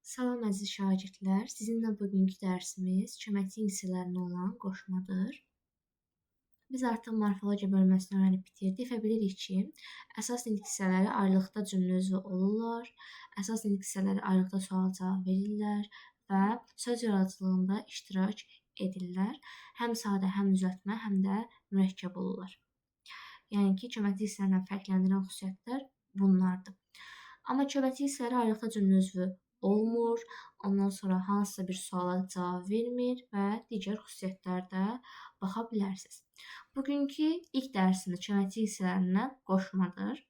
Salam əziz şagirdlər, sizinlə bugünkü dərsimiz köməkçi hissələrinə olan qoşmadır. Biz artıq morfologiya bölməsini öyrənib bitirdik və bilirik ki, əsas nitq hissələri ayrılıqda cümlə üzvü olurlar, əsas nitq hissələri ayrılıqda sual-cavab verirlər və söz yaradıcılığında iştirak edirlər. Həm sadə, həm düzəltmə, həm də mürəkkəb olurlar. Yəni ki, köməkçi hissələrindən fərqləndirən xüsusiyyətlər bunlardır. Amma köməkçi hissələri ayrılıqda cümlə üzvü olmur, ondan sonra hansısa bir suala cavab vermir və digər xüsusiyyətlərdə baxa bilərsiniz. Bugünkü ilk dərsimiz köməkçi hissələrindən qoşmadır.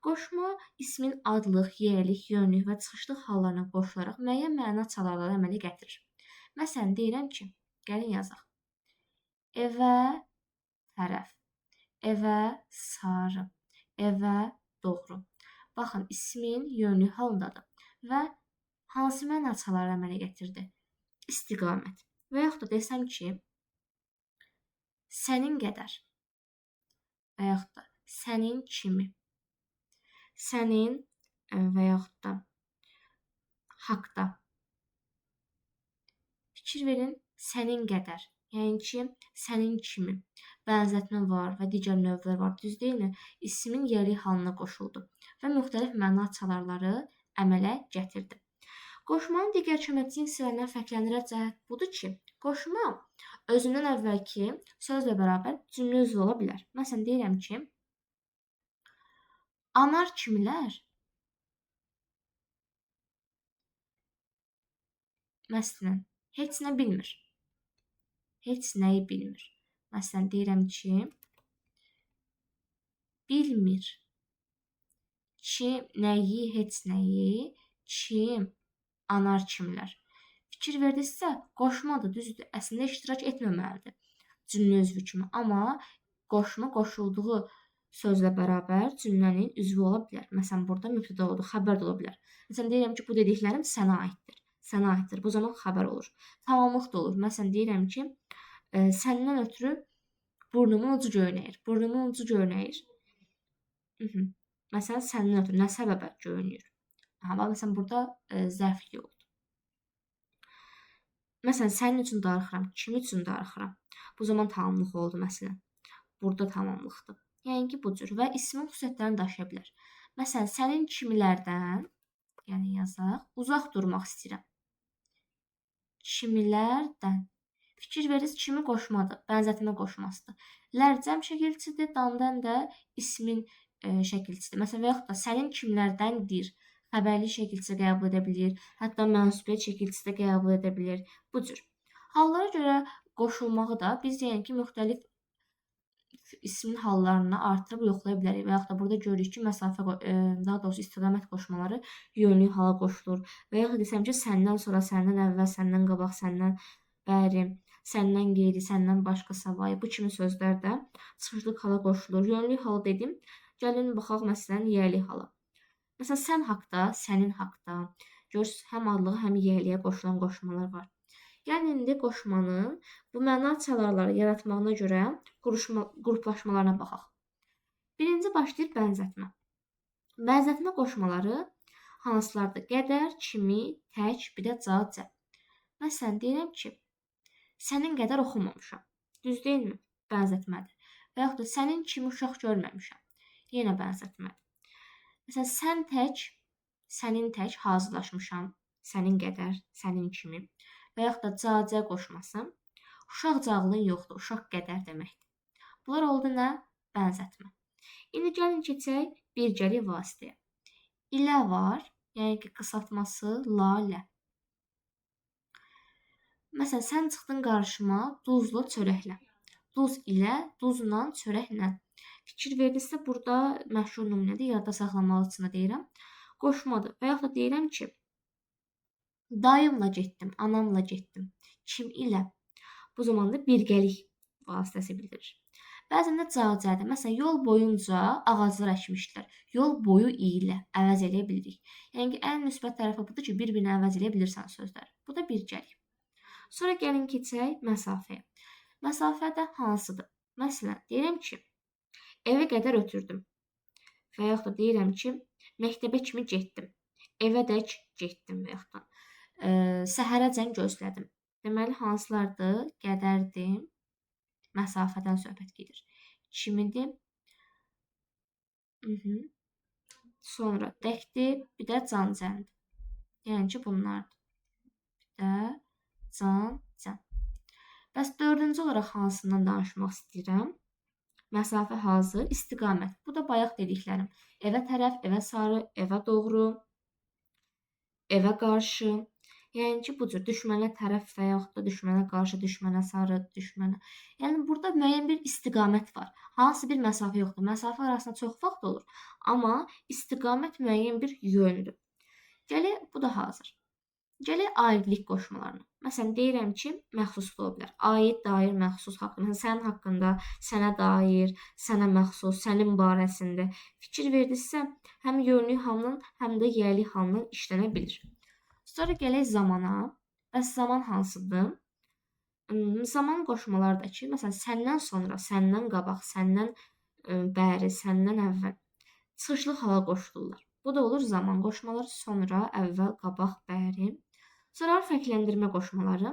Qoşma ismin adlıq, yerlik, yönlük və çıxışlıq hallarına qoşularaq müəyyən məna çalarları əmələ gətirir. Məsələn, deyirəm ki, gəlin yazaq. Evə tərəf, evə sarı, evə doğru. Baxın, ismin yönlük halındadır və hansı məna çaları əmələ gətirdi? İstiqamət. Və yaxud da desəm ki, sənin qədər və yaxud da sənin kimi, sənin və yaxud da haqda. Fikir verin, sənin qədər, yəni ki, sənin kimi bənzətmə var və digər növlər var, düz deyilmi? İsmin yerlik halına qoşuldu və müxtəlif məna çalarları əmələ gətirdi. Qoşmanın digər köməkçi hissələrindən fərqləndirən cəhət budur ki, qoşma özündən əvvəlki sözlə bərabər cümlə üzvü ola bilər. Məsələn, deyirəm ki, anar kimilər? Məsələn, heç nə bilmir. Heç nəyi bilmir. Məsələn, deyirəm ki, bilmir. Kim nəyi, heç nəyi, kim anar kimlər. Fikir verdinizsə, qoşmadır, düzdür. Əslində iştirak etməməlidir cümlə üzvü kimi. Amma qoşma qoşulduğu sözlə bərabər cümlənin üzvü ola bilər. Məsələn, burada mübtəda oldu, xəbər də ola bilər. Məsələn, deyirəm ki, bu dediklərim sənə aiddir. Sənə aiddir. Bu zaman xəbər olur. Tamamlıq da olur. Məsələn, deyirəm ki, səndən ötürü burnumun ucu göynəyir. Burnumun ucu göynəyir. Məsələn, səndən ötürü nə səbəbə göynəyir? Məsələn, burada zərflik oldu. Məsələn, sənin üçün darıxıram, kim üçün darıxıram? Bu zaman tamamlıq oldu, məsələn. Burada tamamlıqdır. Yəni ki, bu cür və ismin xüsusiyyətlərini daşıya bilər. Məsələn, sənin kimilərdən, yəni yazaq, uzaq durmaq istəyirəm. Kimilərdən. Fikir verirsiniz, kimi qoşmadır, bənzətmə qoşmasıdır. Lərcəm şəkilçidir, damdan da ismin şəkilçidir. Məsələn, və yaxud da sənin kimlərdəndir, xəbərli şəkilçisi qəbul edə bilir, hətta mənsubiyyət şəkilçisi də qəbul edə bilir. Bu cür. Hallara görə qoşulmağı da biz yəni ki, müxtəlif ismin hallarını artırıb yoxlaya bilərik. Və yaxud da burada görürük ki, məsafə, daha doğrusu istiqamət qoşmaları yönlük hala qoşulur. Və yaxud desəm ki, səndən sonra, səndən əvvəl, səndən qabaq, səndən bəri, səndən qeyri, səndən başqa savayı, bu kimi sözlər də çıxışlıq hala qoşulur. Yönlük hala dedim. Gəlin baxaq məsələn yerlik hala. Məsələn, sən haqda, sənin haqda. Görürsünüz, həm adlığa, həm yerliyə qoşulan qoşmalar var. Yəni, indi qoşmanın bu məna çalarları yaratmağına görə qruplaşmalarına baxaq. Birinci başlayır bənzətmə. Bənzətmə qoşmaları hansılardır? Qədər, kimi, tək, bir də cə. Məsələn, deyirəm ki, sənin qədər oxumamışam. Düz deyilmi? Bənzətmədir. Və yaxud da sənin kimi uşaq görməmişəm. Yenə bənzətmədir. Məsələn, sən tək, sənin tək hazırlaşmışam, sənin qədər, sənin kimi. Və yaxud da cə qoşması, uşaq cağlığın yoxdur, uşaq qədər deməkdir. Bunlar oldu nə? Bənzətmə. İndi gəlin keçək birgəli vasitəyə. İlə var, yəni ki, qısaltması lalə. Məsələn, sən çıxdın qarşıma duzla çörəklə. Duz ilə, duzla, çörəklə. Fikir verdinizsə, burada məşhur nümunədir, yadda saxlamalı üçün deyirəm. Qoşmadır. Və yaxud da deyirəm ki, dayımla getdim, anamla getdim. Kim ilə? Bu zaman da birgəlik vasitəsi bildirir. Bəzən də cədir. Məsələn, yol boyunca ağaclar əkmişdilər. Yol boyu ilə əvəz eləyə bilirik. Yəni ki, ən müsbət tərəfi budur ki, bir-birini əvəz eləyə bilirsən sözləri. Bu da birgəlik. Sonra gəlin keçək məsafəyə. Məsafə də hansıdır? Məsələn, deyirəm ki, evə qədər ötürdüm. Və yaxud da deyirəm ki, məktəbə kimi getdim. Evədək getdim və yaxud da. Səhərəcən gözlədim. Deməli, hansılardır? Qədərdir. Məsafədən söhbət gedir. Kimidir? Sonra dəkdir, bir də can-cənd. Yəni ki, bunlardır. Bir də can-cənd. Bəs dördüncü olaraq hansından danışmaq istəyirəm? Məsafə hazır, istiqamət. Bu da bayaq dediklərim. Evə tərəf, evə sarı, evə doğru, evə qarşı. Yəni ki, bu cür düşmənə tərəf və yaxud da düşmənə qarşı, düşmənə sarı, düşmənə. Yəni burada müəyyən bir istiqamət var. Hansı bir məsafə yoxdur. Məsafə arasında çox vaxt olur, amma istiqamət müəyyən bir yöndür. Gələk, bu da hazır. Gələk aidlik qoşmalarına. Məsələn, deyirəm ki, məxsuslu ola bilər. Aid, dair, məxsus haqqında. Məsələn, sənin haqqında, sənə dair, sənə məxsus, sənin barəsində fikir verdinizsə, həm yönlü halının, həm də yerli halının işlənə bilir. Sonra gələk zamana. Bəs zaman hansıdır? Zaman qoşmaları da ki, məsələn, səndən sonra, səndən qabaq, səndən bəri, səndən əvvəl çıxışlı hala qoşulurlar. Bu da olur zaman qoşmaları, sonra, əvvəl, qabaq, bəri. Sonra fərqləndirmə qoşmaları.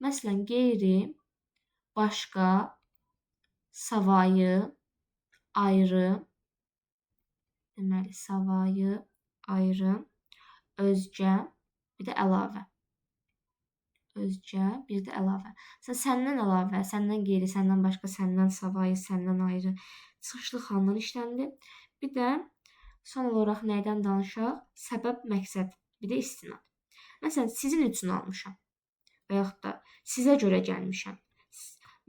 Məsələn, qeyri, başqa, savayı, ayrı, deməli, savayı, ayrı, özgə, bir də əlavə. Özgə, bir də əlavə. Səndən əlavə, səndən qeyri, səndən başqa, səndən savayı, səndən ayrı çıxışlı halından işləndi. Bir də son olaraq nəydən danışaq? Səbəb, məqsəd, bir də istinad. Məsələn, sizin üçün almışam və yaxud da sizə görə gəlmişəm.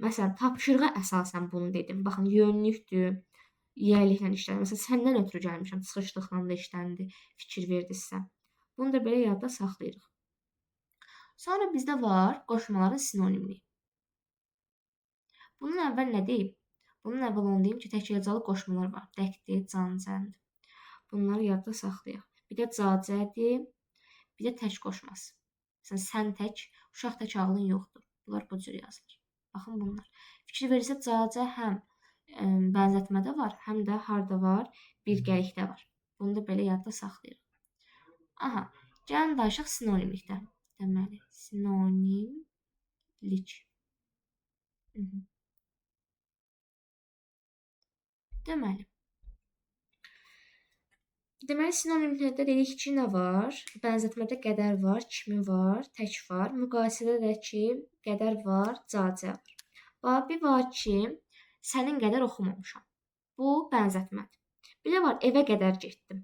Məsələn, tapşırığa əsasən bunu dedim. Baxın, yönlükdür, yerliklə işlənir. Məsələn, səndən ötürü gəlmişəm, çıxışlıqla da işləndi, fikir verdinizsə. Bunu da belə yadda saxlayırıq. Sonra bizdə var qoşmaların sinonimliyi. Bunun əvvəl nə deyib? Bunun əvvəl onu deyim ki, təkcəzalı qoşmalar var. Dəkdir, can-cənd. Bunları yadda saxlayaq. Bir də cacədir, bir də tək qoşması. Məsələn, sən tək, uşaq tək ağlın yoxdur. Bunlar bu cür yazılır. Baxın bunlar. Fikir verirsə, cacə həm bənzətmədə var, həm də harda var, birgəlikdə var. Bunu da belə yadda saxlayırıq. Aha, gəlin danışaq sinonimlikdə. Deməli, sinonimlik. Deməli, sinonimlərdə dedik ki, nə var? Bənzətmədə qədər var, kimi var, tək var. Müqayisədə də ki, qədər var, cacə var. Babi var ki, sənin qədər oxumamışam. Bu bənzətmədir. Bir də var, evə qədər getdim.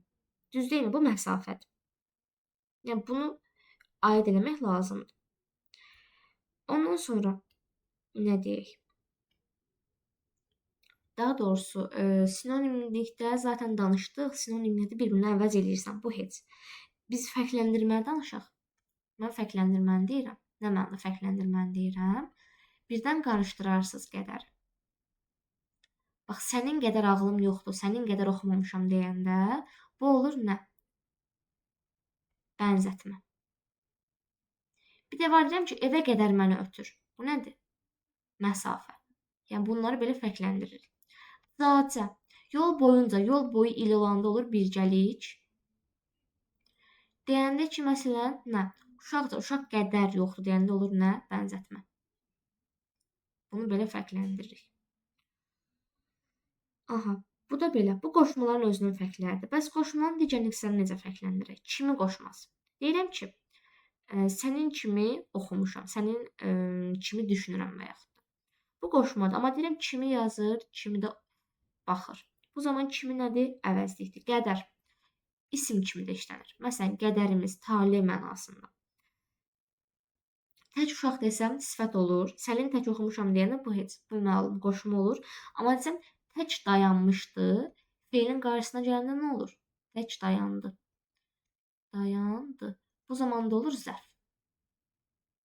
Düz deyilmi? Bu məsafədir. Yəni, bunu aid eləmək lazımdır. Ondan sonra nə deyək? Daha doğrusu, sinonimlikdə zaten danışdıq. Sinonimlikdə bir-birini əvəz edirsən. Bu heç. Biz fərqləndirməni danışaq. Mən fərqləndirməni deyirəm. Nə mənada fərqləndirməni deyirəm? Birdən qarışdırarsınız qədər. Bax, sənin qədər ağlım yoxdur, sənin qədər oxumamışam deyəndə bu olur nə? Bənzətmə. Bir də var deyirəm ki, evə qədər məni ötür. Bu nədir? Məsafə. Yəni, bunları belə fərqləndiririk. Cacə. Yol boyunca, yol boyu il olanda olur birgəlik. Deyəndə ki, məsələn, nə? Uşaq qədər yoxdur deyəndə olur nə? Bənzətmə. Bunu belə fərqləndiririk. Aha, bu da belə. Bu qoşmaların özünün fərqləridir. Bəs qoşmaların digər nüqsələrini necə fərqləndirək? Kimi qoşması. Deyirəm ki, sənin kimi oxumuşam, sənin kimi düşünürəm və yaxud da. Bu qoşmadır. Amma deyirəm, kimi yazır, kimi də baxır. Bu zaman kimi nədir? Əvəzlikdir. Qədər. İsim kimi də işlənir. Məsələn, qədərimiz tale mənasında. Tək uşaq desəm sifət olur. Sənin tək oxumuşam deyəndə bu heç. Bu məlum qoşma olur. Amma desəm tək dayanmışdı. Feilin qarşısına gələndə nə olur? Tək dayandı. Dayandı. Bu zaman da olur zərf.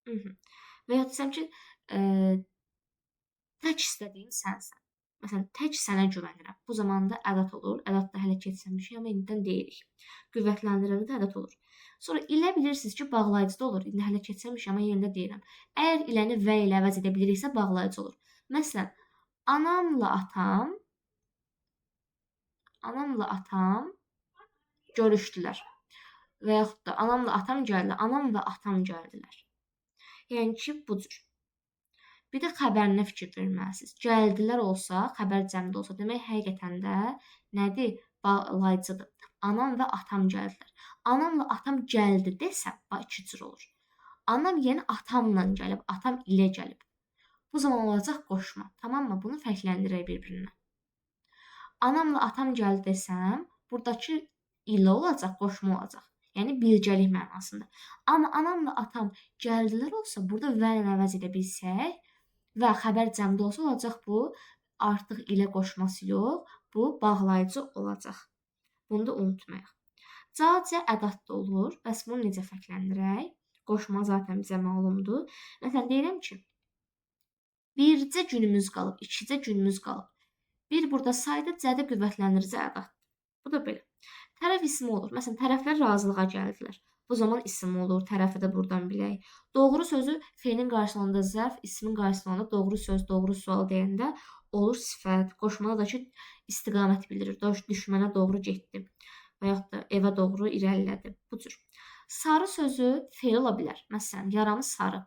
Və ya desəm ki, tək istədiyin sənsən. Məsələn, tək sənə güvənirəm. Bu zamanda ədət olur. Ədət də hələ keçsəmişik, amma indidən deyirik. Qüvvətləndirəndə də ədət olur. Sonra ilə bilirsiniz ki, bağlayıcı da olur. İndi hələ keçsəmişik, amma yerində deyirəm. Əgər iləni və ilə əvəz edə biliriksə, bağlayıcı olur. Məsələn, anamla atam görüşdülər. və yaxud da anamla atam gəldi, anam və atam gəldilər. Yəni ki, bu cür. Bir də xəbərinə fikir verməlisiniz. Gəldilər olsa, xəbər cəmdə olsa, demək həqiqətən də nədir? Bağlayıcıdır. Anam və atam gəldilər. Anamla atam gəldi desəm, iki cür olur. Anam yəni atamla gəlib, atam ilə gəlib. Bu zaman olacaq qoşma. Tamammı? Bunu fərqləndirək bir-birindən. Anamla atam gəldi desəm, buradakı ilə olacaq, qoşma olacaq. Yəni birgəlik mənasında. Amma anamla atam gəldilər olsa, burada və ilə əvəz edə bilsək və xəbər cəmdə olsa olacaq bu artıq ilə qoşması yox, bu bağlayıcı olacaq. Bunu da unutmayaq. Ca ədatda olur. Bəs bunu necə fərqləndirək? Qoşma zaten bizə məlumdur. Məsələn, deyirəm ki, bircə günümüz qalıb, ikicə günümüz qalıb. Bir burada sayda cədə qüvvətlendirici ədatdır. Bu da belə. Tərəf ismi olur. Məsələn, tərəflər razılığa gəldilər. Bu zaman isim olur, tərəfi də buradan bilək. Doğru sözü feilin qarşılığında zərf, ismin qarşılığında doğru söz, doğru sual deyəndə olur sifət. Qoşmada da ki, istiqamət bildirir. Düşmənə doğru getdi və yaxud da evə doğru irəlilədi. Bu cür. Sarı sözü feil ola bilər. Məsələn, yaramı sarı.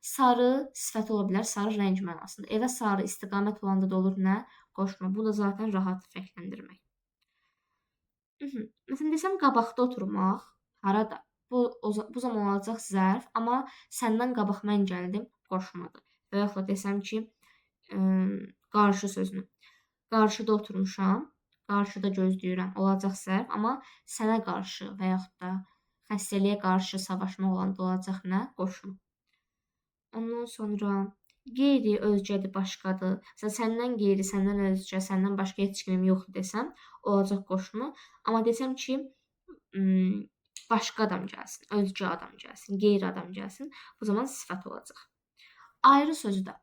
Sarı sifət ola bilər, sarı rəng mənasında. Evə sarı istiqamət olanda da olur nə? Qoşma. Bu da zaten rahat fərqləndirmək. Məsələn, desəm qabaqda oturmaq, harada? Bu zaman olacaq zərf, amma səndən qabaq mən gəldim, qoşmadır. Və yaxud da desəm ki, qarşı sözünü. Qarşıda oturmuşam, qarşıda gözləyirəm, olacaq zərf, amma sənə qarşı və yaxud da xəstəliyə qarşı savaşmaq olanda olacaq nə? Qoşma. Ondan sonra qeyri, özgədir, başqadır. Səndən qeyri, səndən özgə, səndən başqa heç kimim yoxdur desəm, olacaq qoşma. Amma desəm ki, başqa adam gəlsin, özgə adam gəlsin, qeyri adam gəlsin, bu zaman sifət olacaq. Ayrı sözü də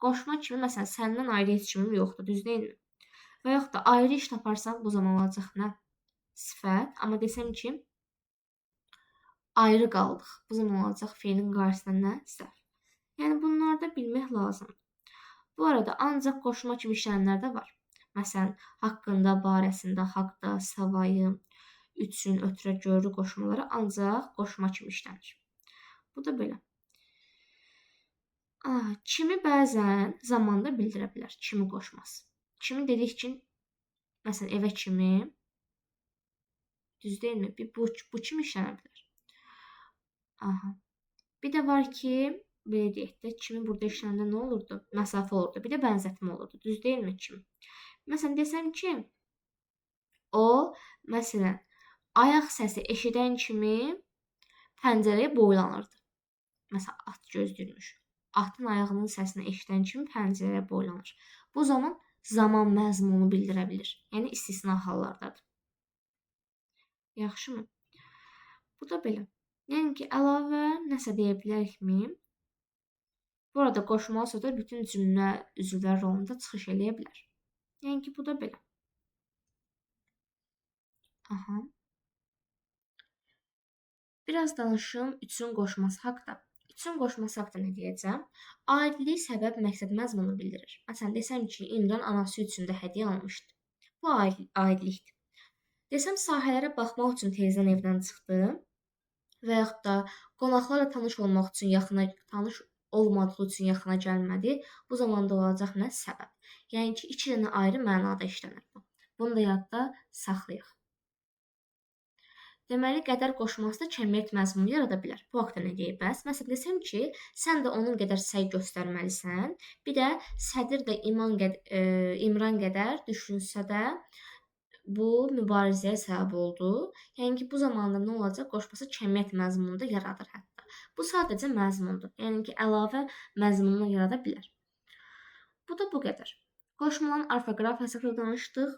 qoşma kimi, məsələn, səndən ayrı heç kimim yoxdur, düz deyilmi? Və yaxud da ayrı iş taparsan, bu zaman olacaq nə? Sifət. Amma desəm ki, ayrı qaldıq, bu zaman olacaq feilin qarşısında nə? Zərf. Yəni bunlarda bilmək lazımdır. Bu arada ancaq qoşma kimi işlənənlər də var. Məsələn, haqqında, barəsində, haqda, savayı, üçün, ötürə, görü qoşmaları ancaq qoşma kimi işlənir. Bu da belə. Kimi bəzən zamanda bildirə bilər. Kimi qoşması. Kimi dedik ki, məsələn, evə kimi, düz deyilmi? Bu kimi işlənə bilər. Bir də var ki, belə deyək də, kimi burada işləndə nə olurdu? Məsafə olurdu. Bir də bənzətmə olurdu. Düz deyilmi kimi? Məsələn, desəm ki, o, məsələn, ayaq səsi eşidən kimi pəncərəyə boylanırdı. Məsələn, at gözləyirmiş. Atın ayağının səsini eşidən kimi pəncərəyə boylanır. Bu zaman məzmunu bildirə bilir. Yəni, istisna hallardadır. Yaxşımı? Bu da belə. Yəni ki, əlavə nəsə deyə bilərikmi? Burada qoşmalı sözlər bütün cümlə üzvləri rolunda çıxış eləyə bilər. Yəni ki, bu da belə. Biraz danışım üçün qoşması haqda. Üçün qoşması haqda nə deyəcəm? Aidlik, səbəb, məqsəd məzmunu bildirir. Məsələn, desəm ki, İmran anası üçün də hədiyyə almışdı. Bu aidlikdir. Desəm, sahələrə baxmaq üçün tezdən evdən çıxdı və yaxud da qonaqlarla tanış olmaq üçün tanış olmadığı üçün yaxına gəlmədi. Bu zamanda olacaq nə? Səbəb. Yəni ki, iki dənə ayrı mənada işlənir bu. Bunu da yadda saxlayaq. Deməli, qədər qoşması da kəmiyyət məzmunu yarada bilər. Bu haqda nə deyək bəs? Məsələn, desəm ki, sən də onun qədər səy göstərməlisən. Bir də Sədir də İmran qədər düşünsə də bu mübarizəyə səbəb oldu. Yəni ki, bu zamanda nə olacaq? Qoşması kəmiyyət məzmununu da yaradır hətta. Bu sadəcə məzmundur. Yəni ki, əlavə məzmununu yarada bilər. Bu da bu qədər. Qoşmaların orfoqrafiyası haqqında danışdıq.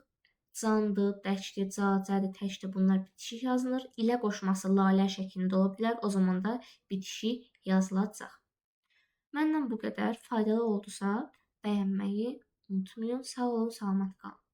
Candı, dəkdi, cacədi, təkdi bunlar bitişik yazılır. İlə qoşması lalə şəklində ola bilər. O zaman da bitişik yazılacaq. Məndən bu qədər. Faydalı oldusa bəyənməyi unutmayın. Sağ olun, salamat qalın.